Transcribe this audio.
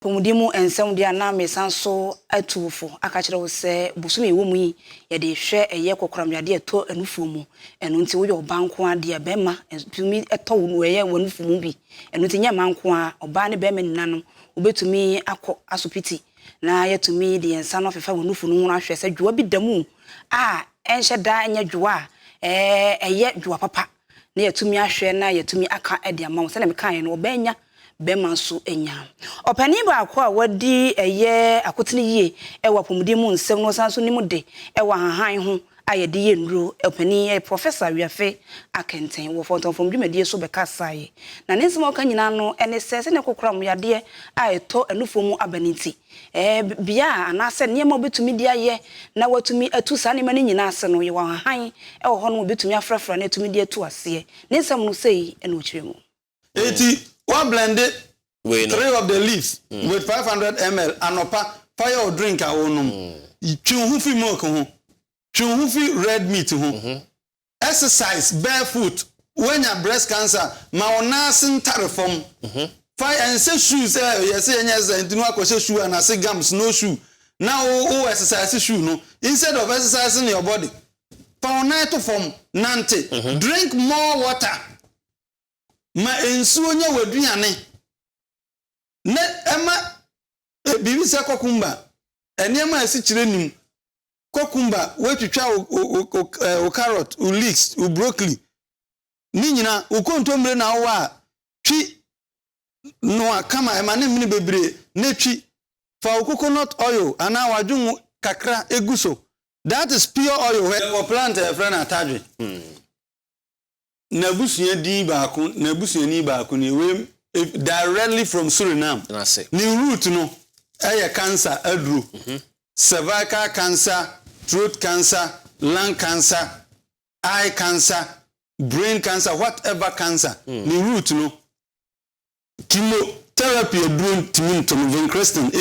Pomudimu ensem dia na mesanso atufo akachire wo se busumi ewomu yi ye de hwe eye kokramyade eto anufu mu enu nti wo ye obanko ade bema tumi eto wo eye wanufu mu bi enu nti nya manko a oba ne bema ninanu obetumi akọ asopiti na yetumi de ensa no fefa wanufu no ho ahwe se dwoa bi damu a enhye da nya dwoa eye dwoa papa na yetumi ahwe na yetumi aka ede ama wo se na mekan no obenya bema so enya opani ba akwa wadi eye akotene yie ewa pomudimu nsem no sanso nimu de ewa hahan ho ayede ye nduro opani professor wiafe akenten wo fonton from dwumadi so beka saye na nensem oka nyina no ene se ne kokram yade a eto anufomu abaniti bia anase niam obetumi dia ye na watumi atu sa ne mani nyina ase no ye wa hahan ewo ho no obetumi afrafra na etumi dia tu ase nensem no sei ene ochiremu one blended 3 of the leaves with 500 ml anopa fire or drink a wonum. Chunhufi milk ho. Chunhufi red meat ho. Exercise barefoot when your breast cancer ma onasin tarefom. Fire and say shoes yes ntinu akose shoe and say gums no shoe. Now exercise shoe no instead of exercising your body. Pa ona to form nante. Drink more water. Ma ensuo nya waduane ne ema bibi se kokumba eniema asi kire nim kokumba wetwitwa o carrot o leeks o broccoli ni nyina o kontomre na wo a twi no akama ema ne mini bebre ne twi fa o coconut oil ana wadwun kakra eguso that is pure oil we plant a friend atadwe Nabusuye di baako nabusuyeni baako ni we directly from Suriname. Ni root no cancer adro. Cervical cancer, throat cancer, lung cancer, eye cancer, brain cancer, whatever cancer. Ni root no chemotherapy adro timin to Vincrestin